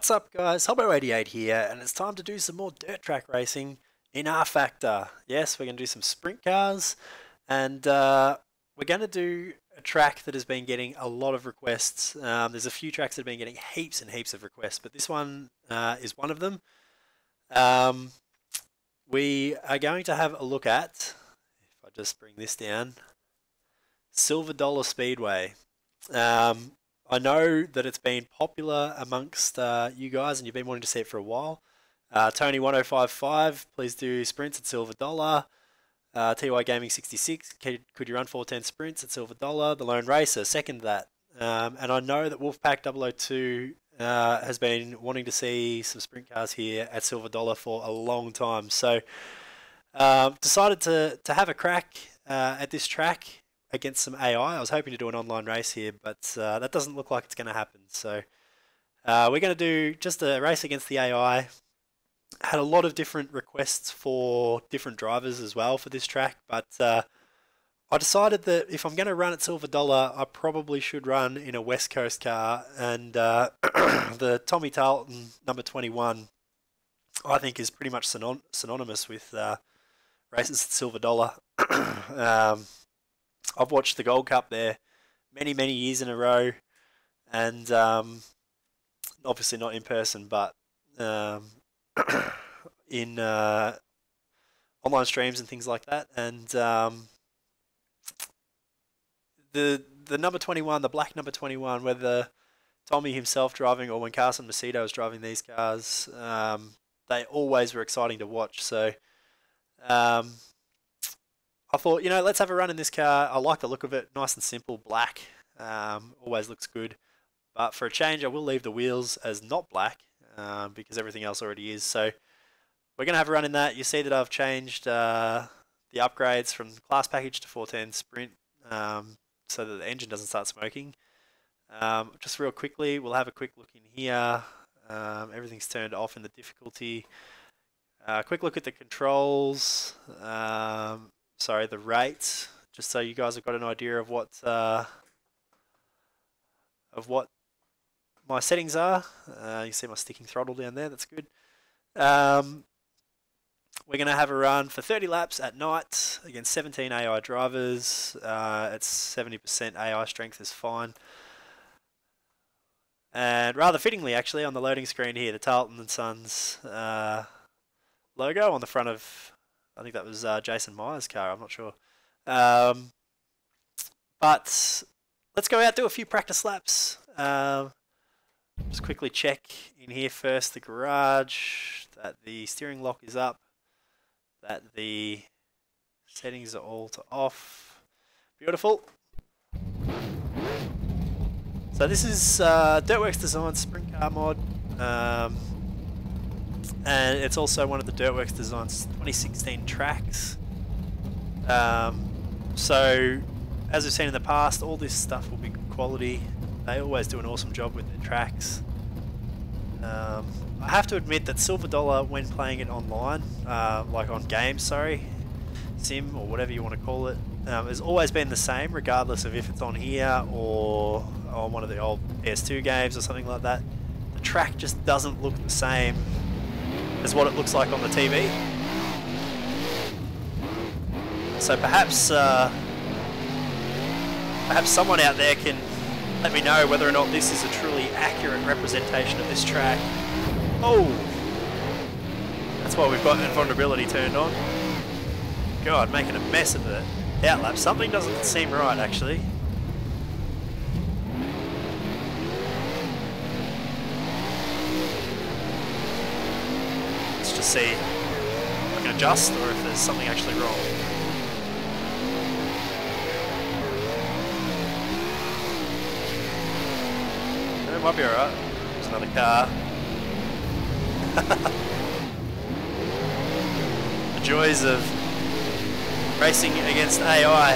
What's up guys, Hobo88 here, and it's time to do some more dirt track racing in rFactor. Yes, we're going to do some sprint cars, and we're going to do a track that has been getting a lot of requests. There's a few tracks that have been getting heaps and heaps of requests, but this one is one of them. We are going to have a look at, if I just bring this down, Silver Dollar Speedway. I know that it's been popular amongst you guys, and you've been wanting to see it for a while. Tony1055, please do sprints at Silver Dollar. TY Gaming 66, could you run 410 sprints at Silver Dollar? The Lone Racer, second that. And I know that Wolfpack 002 has been wanting to see some sprint cars here at Silver Dollar for a long time. So decided to have a crack at this track against some AI. I was hoping to do an online race here, but that doesn't look like it's going to happen. So we're going to do just a race against the AI. Had a lot of different requests for different drivers as well for this track, but I decided that if I'm going to run at Silver Dollar, I probably should run in a West Coast car, and the Tommy Tarleton number 21 I think is pretty much synonymous with races at Silver Dollar. I've watched the Gold Cup there many years in a row, and obviously not in person, but in online streams and things like that. And the number 21, the black number 21, whether Tommy himself driving or when Carson Macedo was driving these cars, they always were exciting to watch. So I thought, you know, let's have a run in this car. I like the look of it, nice and simple, black, always looks good. But for a change, I will leave the wheels as not black because everything else already is. So we're going to have a run in that. You see that I've changed the upgrades from class package to 410 sprint so that the engine doesn't start smoking. Just real quickly, we'll have a quick look in here. Everything's turned off in the difficulty. Quick look at the controls. Sorry, the rates, just so you guys have got an idea of what my settings are. You can see my sticking throttle down there, that's good. We're going to have a run for 30 laps at night against 17 AI drivers. It's 70% AI strength is fine. And rather fittingly, actually, on the loading screen here, the Tarleton & Sons logo on the front of, I think that was Jason Meyer's car, I'm not sure. But let's go out, do a few practice laps. Just quickly check in here first the garage, that the steering lock is up, that the settings are all to off. Beautiful. So this is Dirtworks Design Sprint Car mod. And it's also one of the Dirtworks Designs 2016 tracks. So, as we've seen in the past, all this stuff will be good quality. They always do an awesome job with their tracks. I have to admit that Silver Dollar, when playing it online, like on games, sim or whatever you want to call it, has always been the same, regardless of if it's on here or on one of the old PS2 games or something like that. The track just doesn't look the same as what it looks like on the TV. So perhaps perhaps someone out there can let me know whether or not this is a truly accurate representation of this track. Oh! That's why we've got invulnerability turned on. God, making a mess of the outlap. Something doesn't seem right, actually. See if I can adjust or if there's something actually wrong. It might be alright. There's another car. The joys of racing against AI.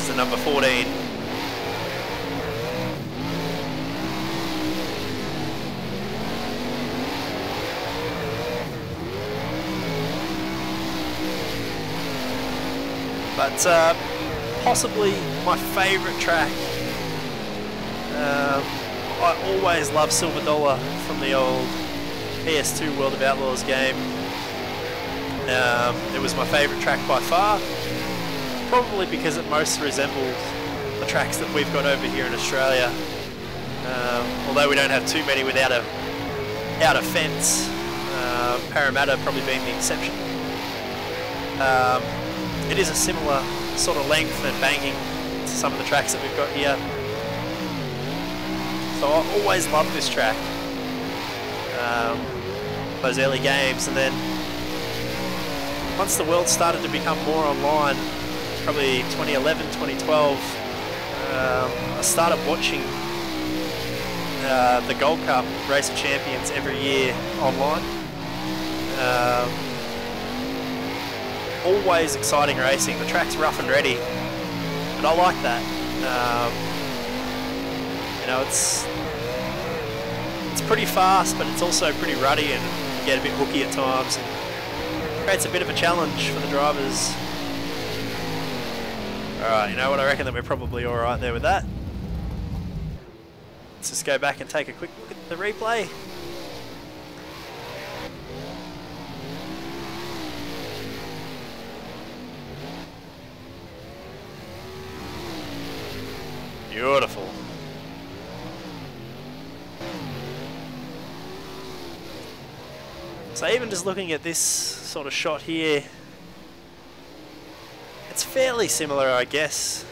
the number 14. But possibly my favourite track. I always loved Silver Dollar from the old PS2 World of Outlaws game. It was my favourite track by far, probably because it most resembled the tracks that we've got over here in Australia. Although we don't have too many without a fence, Parramatta probably being the exception. It is a similar sort of length and banging to some of the tracks that we've got here. So I always loved this track, those early games, and then once the world started to become more online, probably 2011, 2012, I started watching the Gold Cup Race of Champions every year online. Always exciting racing. The track's rough and ready, but I like that. You know, it's pretty fast, but it's also pretty ruddy, and you get a bit hooky at times. And creates a bit of a challenge for the drivers. Alright, you know what, I reckon that we're probably alright there with that. Let's just go back and take a quick look at the replay. Beautiful. So even just looking at this sort of shot here, it's fairly similar, I guess,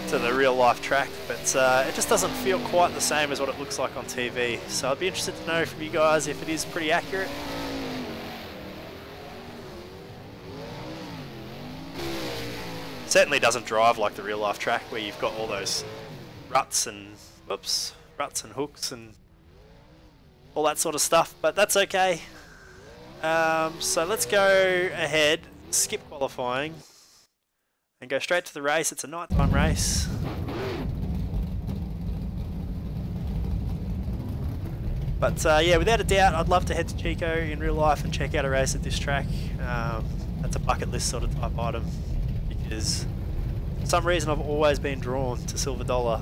to the real life track, but it just doesn't feel quite the same as what it looks like on TV. So I'd be interested to know from you guys if it is pretty accurate. Certainly doesn't drive like the real life track where you've got all those ruts and hooks and all that sort of stuff, but that's okay. So let's go ahead, skip qualifying, and go straight to the race. It's a nighttime race. But yeah, without a doubt, I'd love to head to Chico in real life and check out a race at this track. That's a bucket list sort of type item, because for some reason I've always been drawn to Silver Dollar.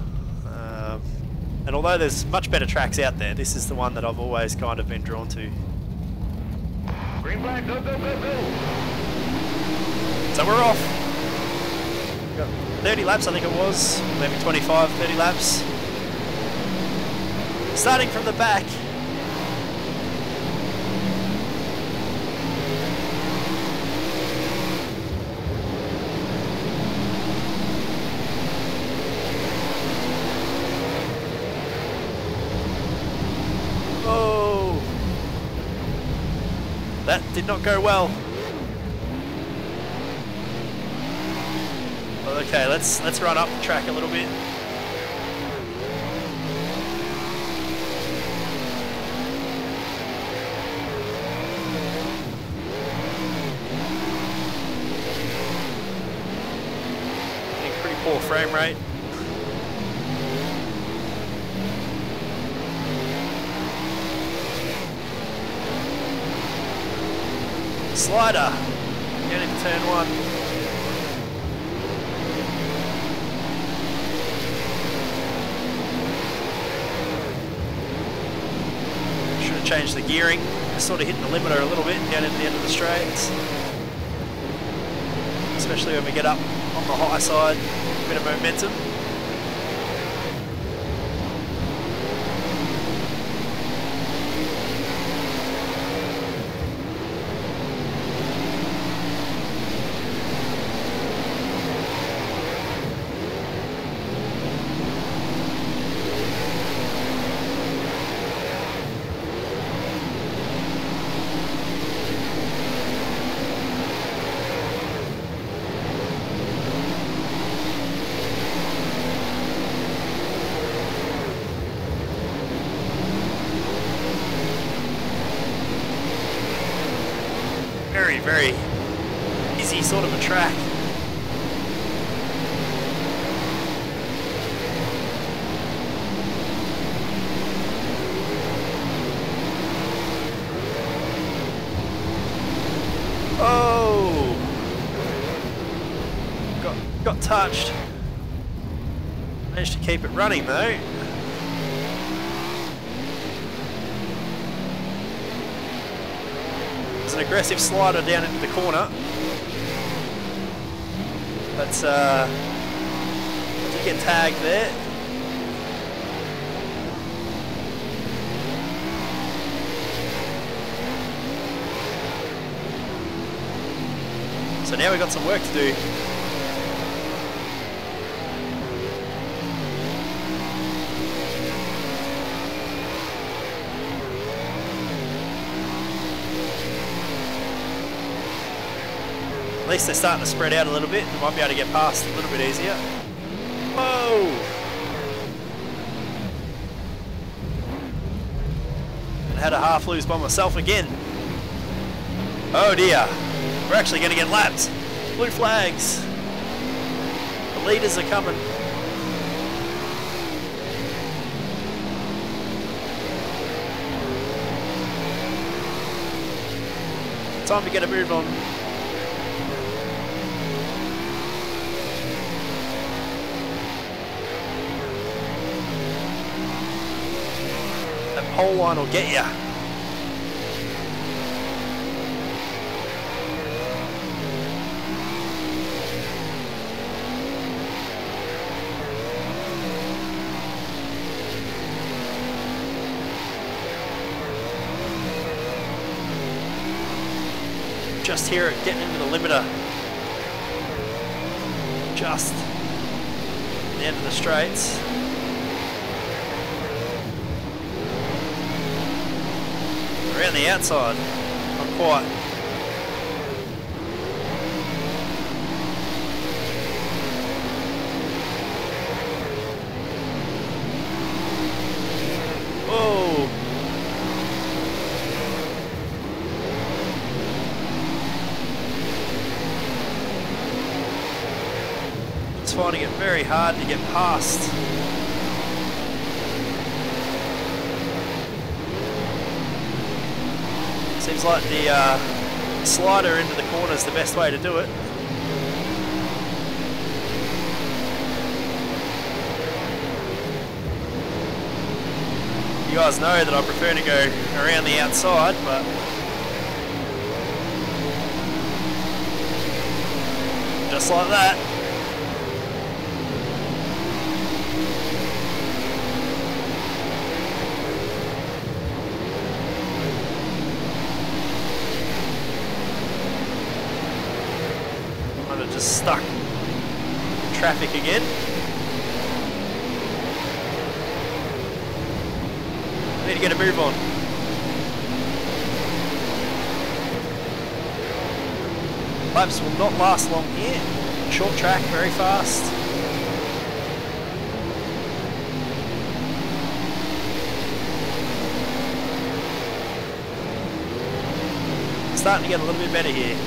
And although there's much better tracks out there, this is the one that I've always kind of been drawn to. Green flag, go, go, go, go! So we're off. We've got 30 laps, I think it was, maybe 25, 30 laps. Starting from the back. Oh, that did not go well. Okay, let's run up the track a little bit. Getting pretty poor frame rate. Slider, get into turn one. Should have changed the gearing. Sort of hitting the limiter a little bit down into the end of the straights. Especially when we get up on the high side, a bit of momentum. Very easy sort of a track. untouched. Managed to keep it running though. There's an aggressive slider down into the corner. But did get tagged there. So now we've got some work to do. At least they're starting to spread out a little bit. We might be able to get past a little bit easier. Whoa! And had a half lose by myself again. Oh dear. We're actually going to get lapped. Blue flags. The leaders are coming. Time to get a move on. That pole line will get you. Just hear it getting into the limiter. Just the end of the straights. Around the outside, not quite. Whoa! It's finding it very hard to get past. Seems like the slider into the corner is the best way to do it. You guys know that I prefer to go around the outside, but just like that. Just stuck in traffic again. Need to get a move on. Laps will not last long here. Short track, very fast. Starting to get a little bit better here.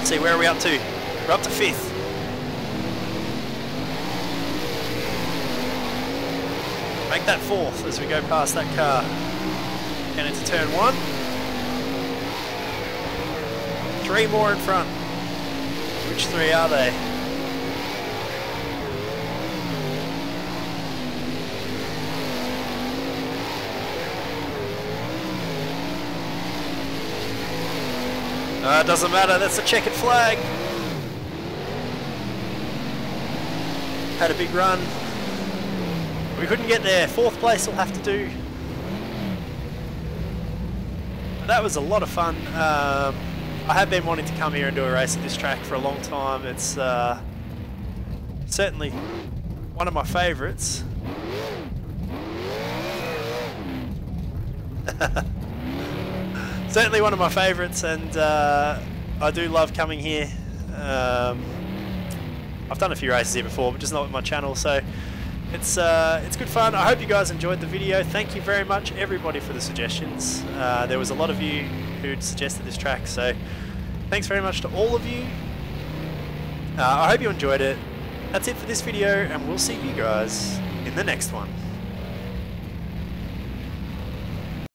See, where are we up to? We're up to 5th. Make that 4th as we go past that car. And into turn 1. 3 more in front. Which 3 are they? It doesn't matter, that's a checkered flag. Had a big run. We couldn't get there. 4th place will have to do. But that was a lot of fun. I have been wanting to come here and do a race at this track for a long time. It's certainly one of my favourites. Certainly one of my favourites, and I do love coming here. I've done a few races here before, but just not with my channel, so it's good fun. I hope you guys enjoyed the video. Thank you very much, everybody, for the suggestions. There was a lot of you who'd suggested this track, so thanks very much to all of you. I hope you enjoyed it. That's it for this video, and we'll see you guys in the next one.